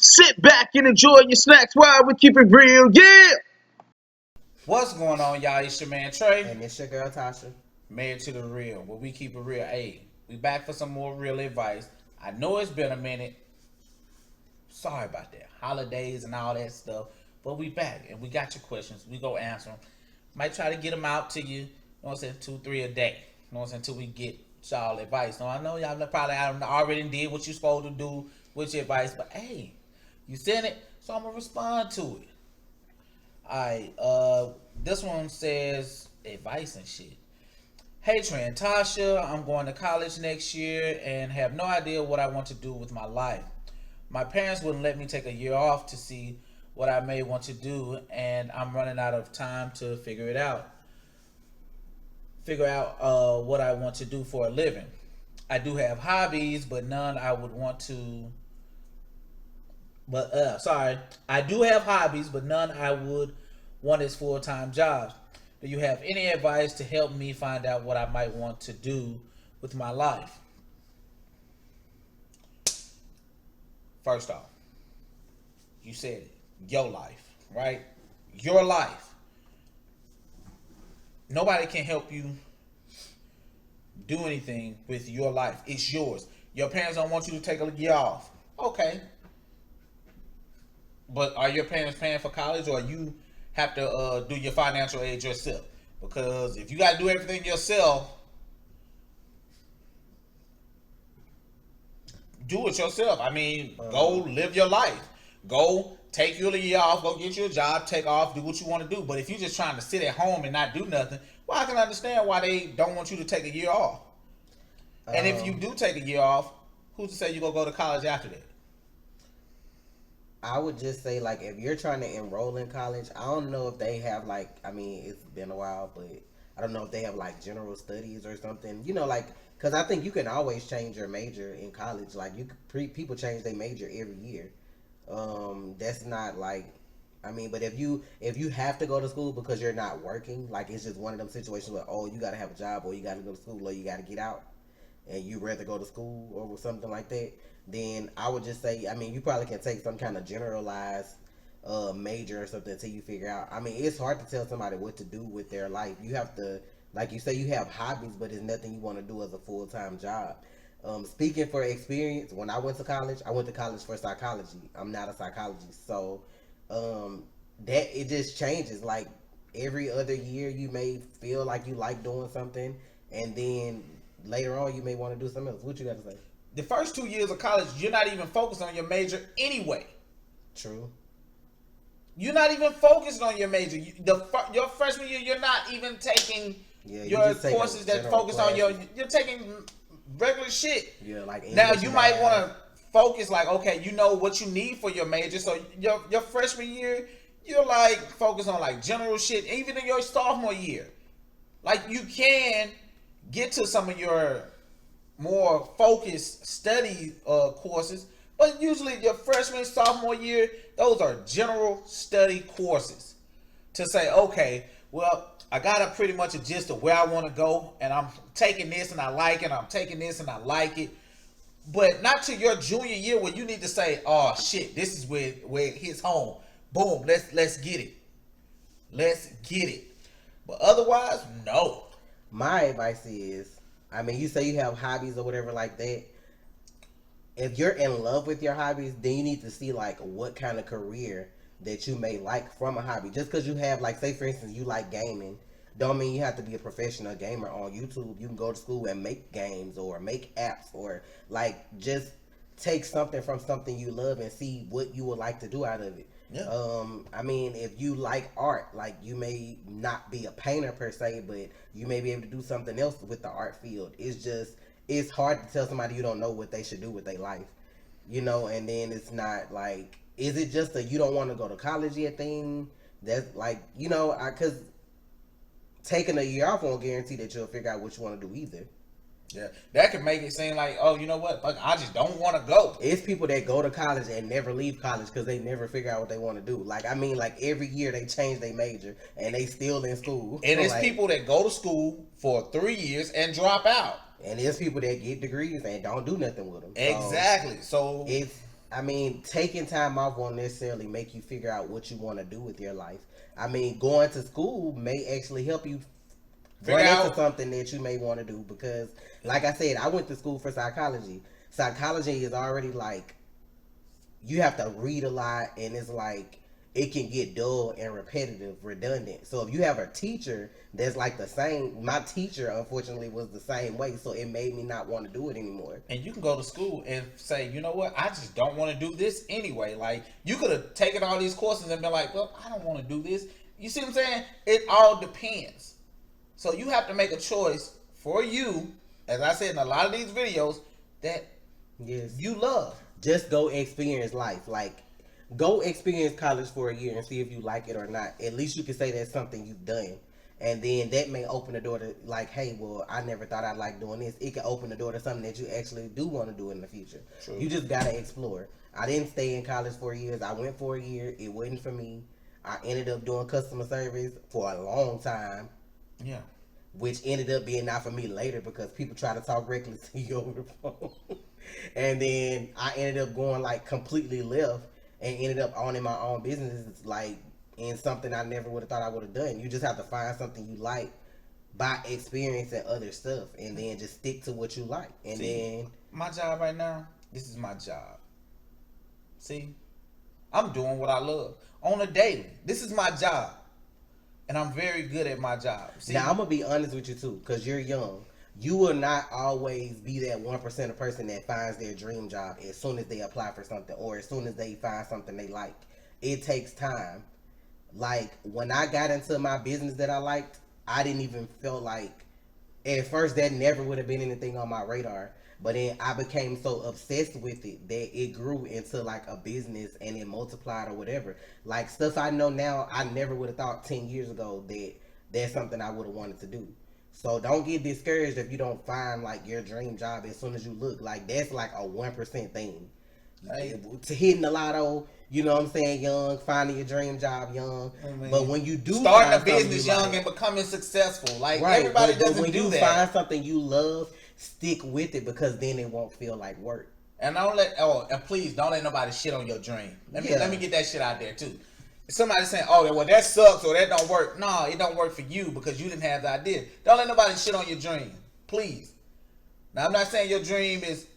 Sit back and enjoy your snacks while we keep it real. Yeah. What's going on, y'all? It's your man Trey. And it's your girl Tasha. Married to the real, where we keep it real. Hey, we back for some more real advice. I know it's been a minute. Sorry about that. Holidays and all that stuff. But we back and we got your questions. We go answer them. Might try to get them out to you. You know what I'm saying? 2, 3 a day. You know what I'm saying? Until we get y'all advice. Now I know y'all probably already did what you supposed to do with your advice. But hey, you sent it, so I'm gonna respond to it. Alright, this one says advice and shit. Hey Trey and Tasha, I'm going to college next year and have no idea what I want to do with my life. My parents wouldn't let me take a year off to see what I may want to do, and I'm running out of time to figure it out. Figure out what I want to do for a living. I do have hobbies, but none I would want to. I do have hobbies, but none I would want as full-time jobs. Do you have any advice to help me find out what I might want to do with my life? First off, you said it. Your life, right? Your life. Nobody can help you do anything with your life. It's yours. Your parents don't want you to take a year off. Okay. But are your parents paying for college, or you have to do your financial aid yourself? Because if you got to do everything yourself, do it yourself. I mean, go live your life. Go take you a year off. Go get you a job. Take off. Do what you want to do. But if you're just trying to sit at home and not do nothing, well, I can understand why they don't want you to take a year off. And if you do take a year off, who's to say you're going to go to college after that? I would just say, like, if you're trying to enroll in college, I don't know if they have, like, I mean, it's been a while, but I don't know if they have, like, general studies or something. You know, like, because I think you can always change your major in college. Like, people change their major every year. That's not, like, I mean, but if you have to go to school because you're not working, like, it's just one of them situations where, oh, you got to have a job, or you got to go to school, or you got to get out, and you rather go to school or something like that, then I would just say, I mean, you probably can take some kind of generalized major or something until you figure out. I mean, it's hard to tell somebody what to do with their life. You have to, like you say, you have hobbies, but it's nothing you want to do as a full-time job. Speaking for experience, when I went to college for psychology. I'm not a psychologist, so that it just changes. Like every other year, you may feel like you like doing something, and then later on, you may want to do something else. What you got to say? The first 2 years of college, you're not even focused on your major anyway. True. You're not even focused on your major. Your freshman year, you're not even taking your courses that focus on your. You're taking regular shit. Yeah, like now you might want to focus. Like, okay, you know what you need for your major. So your freshman year, you're like focus on like general shit. Even in your sophomore year, like you can get to some of your more focused study courses, but usually your freshman, sophomore year, those are general study courses to say, okay, well, I got a pretty much a gist of where I want to go, and I'm taking this and I like it, I'm taking this and I like it, but not to your junior year where you need to say, oh shit, this is where it hits home. Boom, let's get it. Let's get it. But otherwise, no. My advice is, I mean, you say you have hobbies or whatever like that. If you're in love with your hobbies, then you need to see like what kind of career that you may like from a hobby. Just because you have, like, say for instance, you like gaming, don't mean you have to be a professional gamer on YouTube. You can go to school and make games or make apps, or like just take something from something you love and see what you would like to do out of it. Yeah. I mean, if you like art, like you may not be a painter per se, but you may be able to do something else with the art field. It's hard to tell somebody you don't know what they should do with their life, you know. And then it's not like, is it just a you don't want to go to college yet thing? That's like, you know, because taking a year off won't guarantee that you'll figure out what you want to do either. Yeah, that could make it seem like, oh, you know what? Fuck, I just don't want to go. It's people that go to college and never leave college because they never figure out what they want to do. Like, I mean, like every year they change their major and they still in school. And it's like, people that go to school for 3 years and drop out. And there's people that get degrees and don't do nothing with them. Exactly. So I mean, taking time off won't necessarily make you figure out what you want to do with your life. I mean, going to school may actually help you Figure run into out. something that you may want to do because, like I said, I went to school for psychology. Psychology is already like you have to read a lot, and it's like it can get dull and repetitive, redundant. So if you have a teacher that's like the same, my teacher unfortunately was the same way, so it made me not want to do it anymore. And you can go to school and say, you know what, I just don't want to do this anyway. Like, you could have taken all these courses and been like, well, I don't want to do this. You see what I'm saying? It all depends. So you have to make a choice for you, as I said in a lot of these videos, that Yes. you love. Just go experience life. Like, go experience college for a year and see if you like it or not. At least you can say that's something you've done. And then that may open the door to, like, hey, well, I never thought I'd like doing this. It can open the door to something that you actually do want to do in the future. True. You just got to explore. I didn't stay in college for years. I went for a year. It wasn't for me. I ended up doing customer service for a long time, Yeah. which ended up being not for me later because people try to talk reckless to you over the phone. And then I ended up going like completely left and ended up owning my own business, like in something I never would have thought I would have done. You just have to find something you like by experiencing other stuff and then just stick to what you like. And then my job right now, this is my job. See, I'm doing what I love on a daily. This is my job, and I'm very good at my job. See, now I'm gonna be honest with you too, because you're young. You will not always be that 1% of person that finds their dream job as soon as they apply for something or as soon as they find something they like. It takes time. Like when I got into my business that I liked, I didn't even feel like at first that never would have been anything on my radar. But then I became so obsessed with it that it grew into like a business and it multiplied or whatever. Like stuff I know now, I never would have thought 10 years ago that that's something I would have wanted to do. So don't get discouraged if you don't find like your dream job as soon as you look. Like that's like a 1% thing. Hey. To hitting the lotto, you know what I'm saying, young, finding your dream job young. But when you do starting find a business something you young like, and becoming successful, like right, everybody but doesn't when do you that. find something you love, stick with it because then it won't feel like work. And and please don't let nobody shit on your dream. Let me get that shit out there too. Somebody saying, "Oh, well, that sucks or that don't work." No, it don't work for you because you didn't have the idea. Don't let nobody shit on your dream, please. Now, I'm not saying your dream is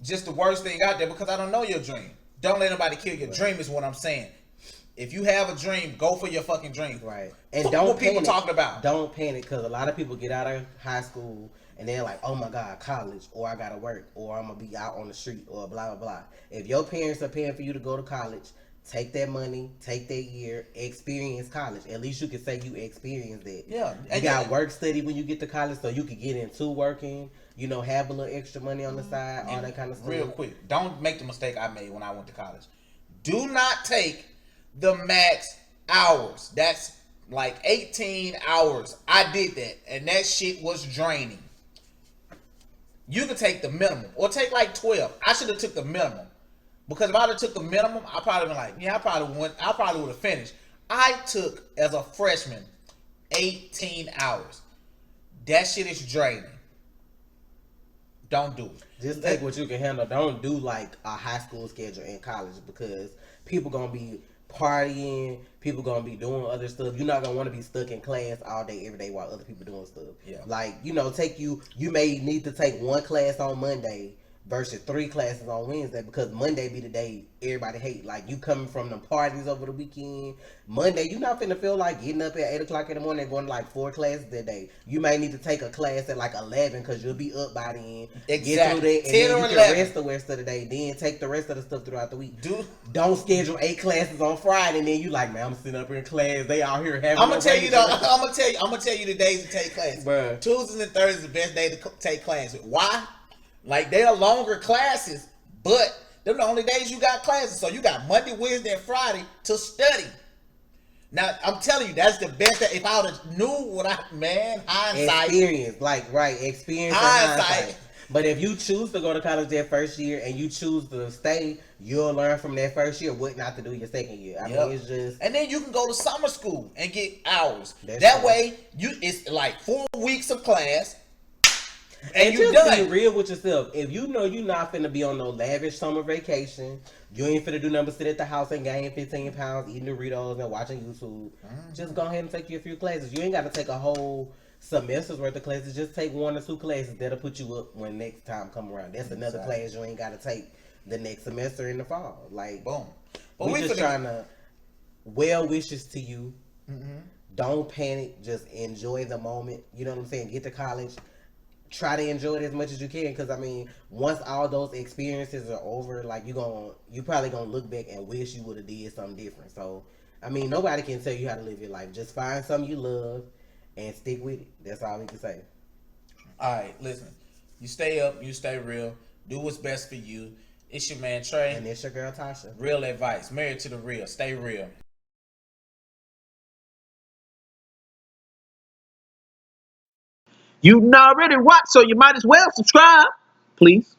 just the worst thing out there because I don't know your dream. Don't let nobody kill your dream is what I'm saying. If you have a dream, go for your fucking dream. Right. And Fuck don't what people panic. talking about. Don't panic because a lot of people get out of high school and they're like, oh my God, college, or I gotta work, or I'm gonna be out on the street, or blah, blah, blah. If your parents are paying for you to go to college, take that money, take that year, experience college. At least you can say you experienced it. Yeah. You got work study when you get to college so you can get into working, you know, have a little extra money on the side, all that kind of stuff. Real quick, don't make the mistake I made when I went to college. Do not take the max hours. That's like 18 hours. I did that, and that shit was draining. You can take the minimum, or take like 12. I should have took the minimum, because if I'd have took the minimum, I probably been like, yeah, I probably would have finished. I took as a freshman 18 hours. That shit is draining. Don't do it. Just take what you can handle. Don't do like a high school schedule in college because people gonna be partying, people gonna be doing other stuff. You're not gonna want to be stuck in class all day, every day while other people doing stuff. Yeah. Like, you know, you may need to take one class on Monday versus 3 classes on Wednesday because Monday be the day everybody hate. Like, you coming from the parties over the weekend. Monday, you not finna feel like getting up at 8 o'clock in the morning and going to like 4 classes that day. You may need to take a class at like 11 because you'll be up by then. Exactly. Get through that and 10 then or you 11. can rest the rest of the day. Then take the rest of the stuff throughout the week. Dude. Don't schedule 8 classes on Friday and then you like, man, I'm sitting up here in class. They out here having I'm gonna tell you though. though. I'm gonna tell you the days to take classes. Bruh. Tuesdays and Thursdays is the best day to take classes. Why? Like, they are longer classes, but they're the only days you got classes. So you got Monday, Wednesday, and Friday to study. Now, I'm telling you, that's the best. If I would have knew what hindsight. Experience, experience and Hindsight. hindsight. But if you choose to go to college that first year and you choose to stay, you'll learn from that first year what not to do your second year. I mean, it's just... And then you can go to summer school and get hours. That's That true. way, it's like 4 weeks of class. and And you just be done. real with yourself. If you know you're not finna be on no lavish summer vacation, you ain't finna do nothing but sit at the house and gain 15 pounds, eating Doritos and watching YouTube. Just go ahead and take you a few classes. You ain't got to take a whole semester's worth of classes. Just take 1 or 2 classes. That'll put you up when next time come around. That's another class you ain't got to take the next semester in the fall. Like, Boom. But we we just finna. trying to well wishes to you. Don't panic. Just enjoy the moment. You know what I'm saying? Get to college. Try to enjoy it as much as you can, because I mean, once all those experiences are over, like you probably gonna look back and wish you would have did something different. So I mean, nobody can tell you how to live your life. Just find something you love and stick with it. That's all we can say. All right, listen. You stay up. You stay real. Do what's best for you. It's your man Trey. And it's your girl Tasha. Real advice. Married to the real. Stay real. You already watch, so you might as well subscribe, please.